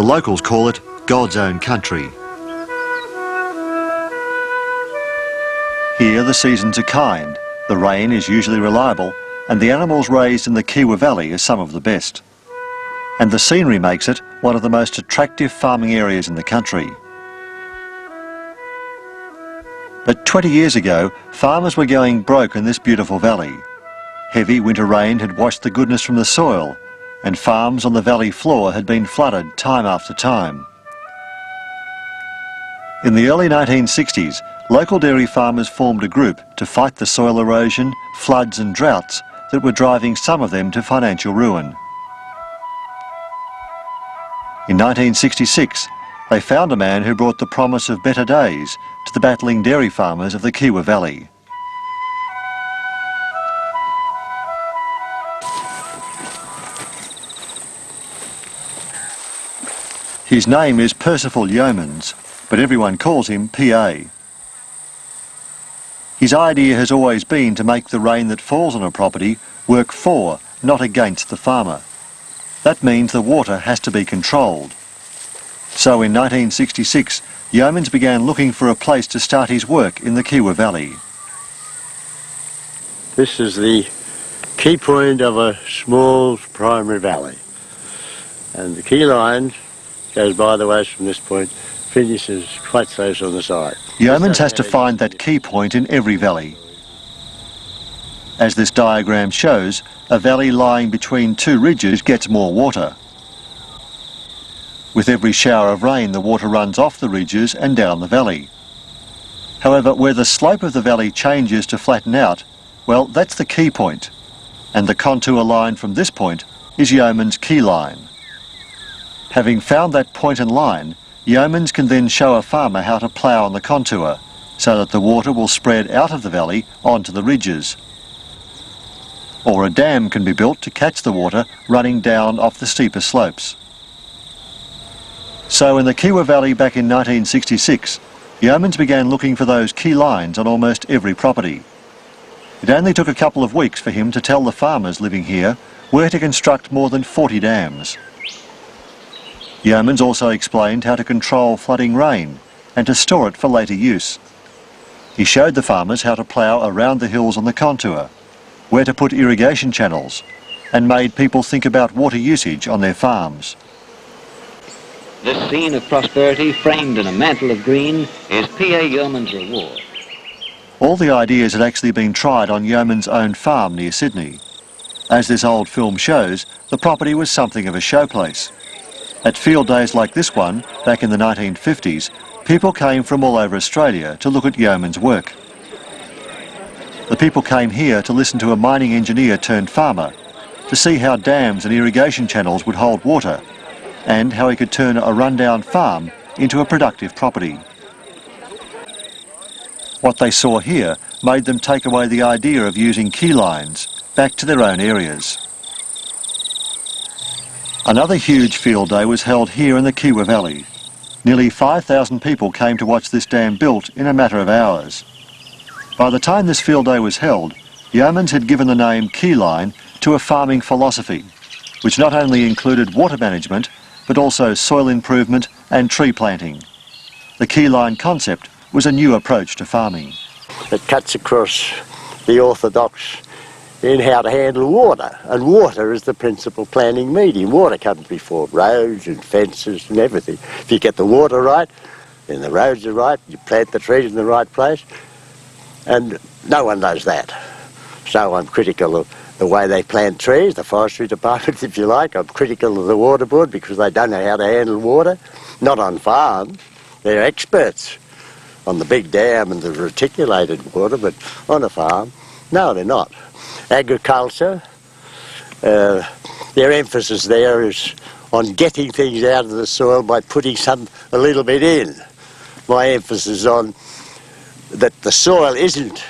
The locals call it God's own country. Here the seasons are kind, the rain is usually reliable, and the animals raised in the Kiewa Valley are some of the best. And the scenery makes it one of the most attractive farming areas in the country. But 20 years ago, farmers were going broke in this beautiful valley. Heavy winter rain had washed the goodness from the soil, and farms on the valley floor had been flooded time after time. In the early 1960s, local dairy farmers formed a group to fight the soil erosion, floods and droughts that were driving some of them to financial ruin. In 1966, they found a man who brought the promise of better days to the battling dairy farmers of the Kiewa Valley. His name is Percival Yeomans, but everyone calls him PA. His idea has always been to make the rain that falls on a property work for, not against the farmer. That means the water has to be controlled. So in 1966, Yeomans began looking for a place to start his work in the Kiewa Valley. This is the key point of a small primary valley. And the key line goes by the way from this point, finishes quite close on the side. Yeomans has to find that key point in every valley. As this diagram shows, a valley lying between two ridges gets more water. With every shower of rain, the water runs off the ridges and down the valley. However, where the slope of the valley changes to flatten out, well, that's the key point. And the contour line from this point is Yeomans' key line. Having found that point and line, Yeomans can then show a farmer how to plough on the contour, so that the water will spread out of the valley onto the ridges. Or a dam can be built to catch the water running down off the steeper slopes. So in the Kiewa Valley back in 1966, Yeomans began looking for those key lines on almost every property. It only took a couple of weeks for him to tell the farmers living here where to construct more than 40 dams. Yeomans also explained how to control flooding rain and to store it for later use. He showed the farmers how to plough around the hills on the contour, where to put irrigation channels, and made people think about water usage on their farms. This scene of prosperity framed in a mantle of green is P.A. Yeomans' reward. All the ideas had actually been tried on Yeomans' own farm near Sydney. As this old film shows, the property was something of a showplace. At field days like this one, back in the 1950s, people came from all over Australia to look at Yeomans' work. The people came here to listen to a mining engineer turned farmer, to see how dams and irrigation channels would hold water, and how he could turn a rundown farm into a productive property. What they saw here made them take away the idea of using key lines back to their own areas. Another huge field day was held here in the Kiewa Valley. Nearly 5,000 people came to watch this dam built in a matter of hours. By the time this field day was held, Yeomans had given the name Keyline to a farming philosophy, which not only included water management, but also soil improvement and tree planting. The Keyline concept was a new approach to farming. It cuts across the orthodox in how to handle water, and water is the principal planning medium. Water comes before roads and fences and everything. If you get the water right, then the roads are right, you plant the trees in the right place, and no one does that. So I'm critical of the way they plant trees, the forestry department, if you like. I'm critical of the water board because they don't know how to handle water. Not on farms, they're experts on the big dam and the reticulated water, but on a farm, no, they're not. Agriculture, their emphasis there is on getting things out of the soil by putting a little bit in. My emphasis is on that the soil isn't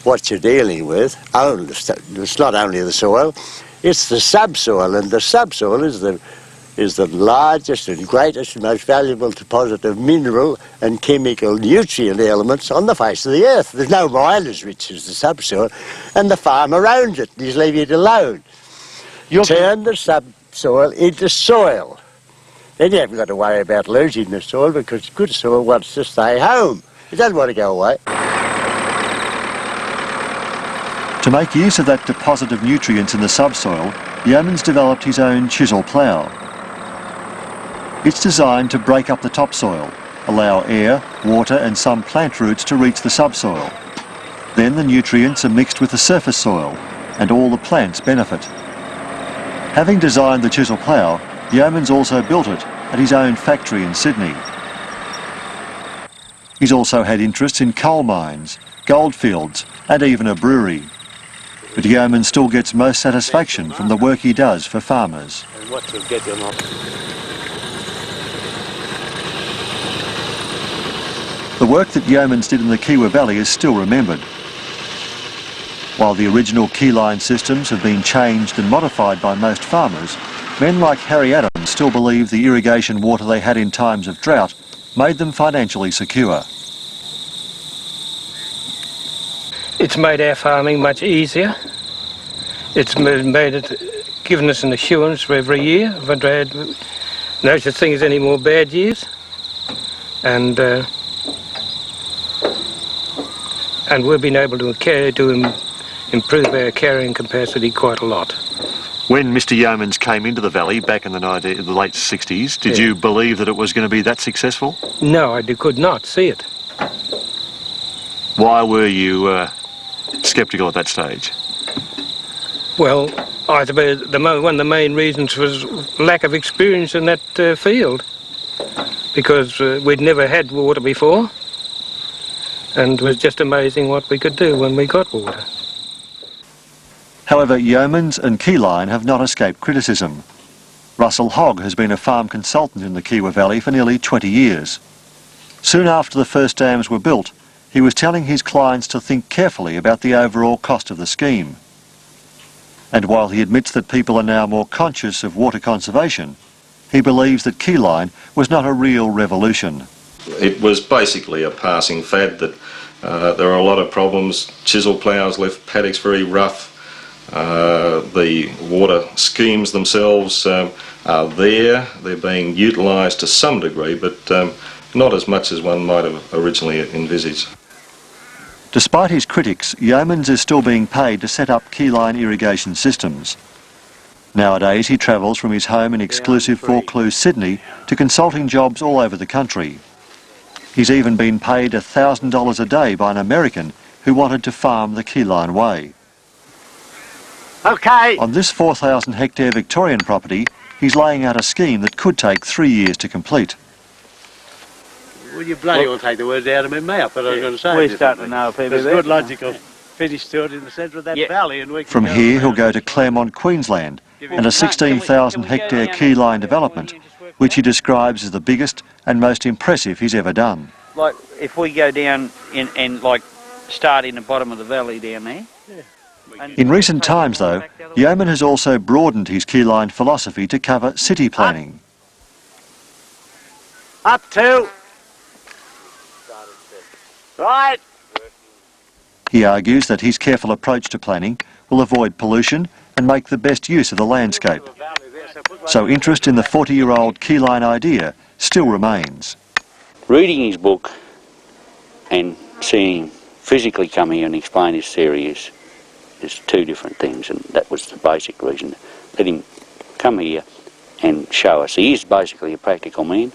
what you're dealing with. It's not only the soil, it's the subsoil, and the subsoil is the largest and greatest and most valuable deposit of mineral and chemical nutrient elements on the face of the earth. There's no mine as rich as the subsoil, and the farmer owns it. He's leaving it alone. Turn the subsoil into soil. Then you haven't got to worry about losing the soil because good soil wants to stay home. It doesn't want to go away. To make use of that deposit of nutrients in the subsoil, Yeomans developed his own chisel plough. It's designed to break up the topsoil, allow air, water and some plant roots to reach the subsoil. Then the nutrients are mixed with the surface soil and all the plants benefit. Having designed the chisel plough, Yeomans also built it at his own factory in Sydney. He's also had interests in coal mines, goldfields and even a brewery. But Yeomans still gets most satisfaction from the work he does for farmers. The work that Yeomans did in the Kiewa Valley is still remembered. While the original Keyline systems have been changed and modified by most farmers, men like Harry Adams still believe the irrigation water they had in times of drought made them financially secure. It's made our farming much easier. It's given us an assurance for every year. We've had no such thing as any more bad years. And we've been able to improve our carrying capacity quite a lot. When Mr Yeomans came into the valley back in the late 60s, did you believe that it was going to be that successful? No, I could not see it. Why were you sceptical at that stage? Well, I suppose one of the main reasons was lack of experience in that field, because we'd never had water before, and it was just amazing what we could do when we got water. However, Yeomans and Keyline have not escaped criticism. Russell Hogg has been a farm consultant in the Kiewa Valley for nearly 20 years. Soon after the first dams were built, he was telling his clients to think carefully about the overall cost of the scheme. And while he admits that people are now more conscious of water conservation, he believes that Keyline was not a real revolution. It was basically a passing fad that there are a lot of problems. Chisel ploughs left paddocks very rough. The water schemes themselves are there. They're being utilised to some degree, but not as much as one might have originally envisaged. Despite his critics, Yeomans is still being paid to set up Keyline irrigation systems. Nowadays he travels from his home in exclusive Vaucluse, Sydney, to consulting jobs all over the country. He's even been paid $1,000 a day by an American who wanted to farm the Keyline way. Okay. On this 4,000 hectare Victorian property, he's laying out a scheme that could take 3 years to complete. Well, you bloody well take the words out of my mouth, but I was going to say... We're starting to know people. There's good logical finish to it in the centre of that valley. And we can From here he'll go to Claremont, Queensland, and a 16,000 hectare Keyline development, which he describes as the biggest and most impressive he's ever done. Like, if we go down and like, start in the bottom of the valley down there. In recent times, though, Yeoman has also broadened his Keyline philosophy to cover city planning. Up to... Right. He argues that his careful approach to planning will avoid pollution and make the best use of the landscape. So interest in the 40-year-old Keyline idea still remains. Reading his book and seeing him physically come here and explain his theory is two different things, and that was the basic reason. Let him come here and show us. He is basically a practical man,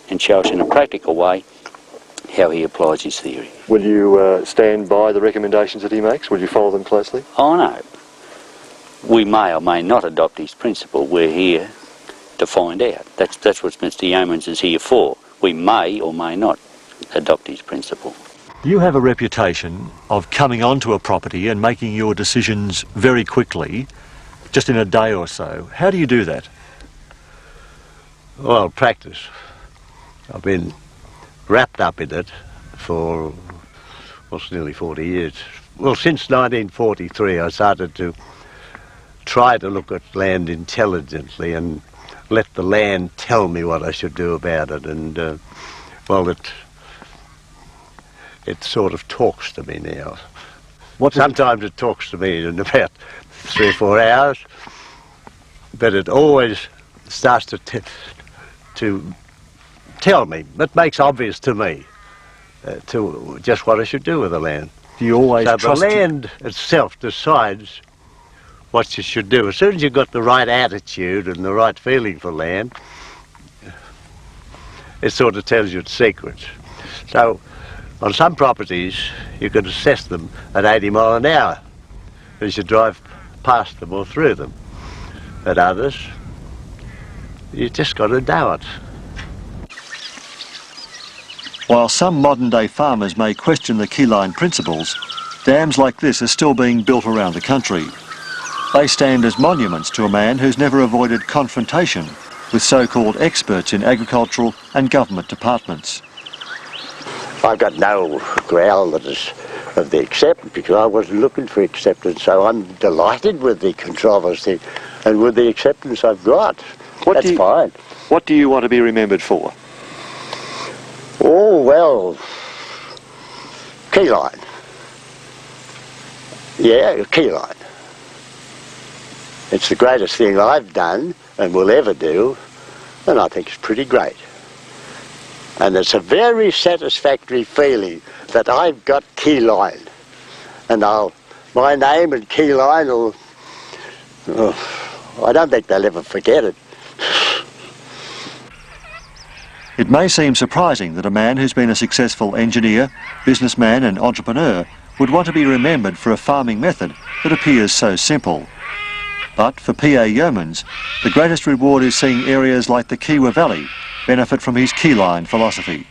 and show us in a practical way how he applies his theory. Will you stand by the recommendations that he makes? Will you follow them closely? Oh no. We may or may not adopt his principle. We're here to find out. That's what Mr. Yeomans is here for. We may or may not adopt his principle. You have a reputation of coming onto a property and making your decisions very quickly, just in a day or so. How do you do that? Well, practice. I've been wrapped up in it for, what's nearly 40 years. Well, since 1943 I started to try to look at land intelligently and let the land tell me what I should do about it, and well, it sort of talks to me now. Sometimes it talks to me in about 3 or 4 hours, but it always starts to to tell me. It makes obvious to me to just what I should do with the land. Do you always So trust the land itself decides what you should do. As soon as you've got the right attitude and the right feeling for land, it sort of tells you its secrets. So on some properties you can assess them at 80 mile an hour as you drive past them or through them. At others, you just got to know it. While some modern-day farmers may question the Keyline principles, dams like this are still being built around the country. They stand as monuments to a man who's never avoided confrontation with so-called experts in agricultural and government departments. I've got no growl that is of the acceptance because I wasn't looking for acceptance, so I'm delighted with the controversy and with the acceptance I've got. That's fine. What do you want to be remembered for? Oh, well, Keyline. Yeah, Keyline. It's the greatest thing I've done and will ever do, and I think it's pretty great. And it's a very satisfactory feeling that I've got Keyline. And my name and Keyline will, I don't think they'll ever forget it. It may seem surprising that a man who's been a successful engineer, businessman and entrepreneur would want to be remembered for a farming method that appears so simple. But for P.A. Yeomans, the greatest reward is seeing areas like the Kiewa Valley benefit from his Keyline philosophy.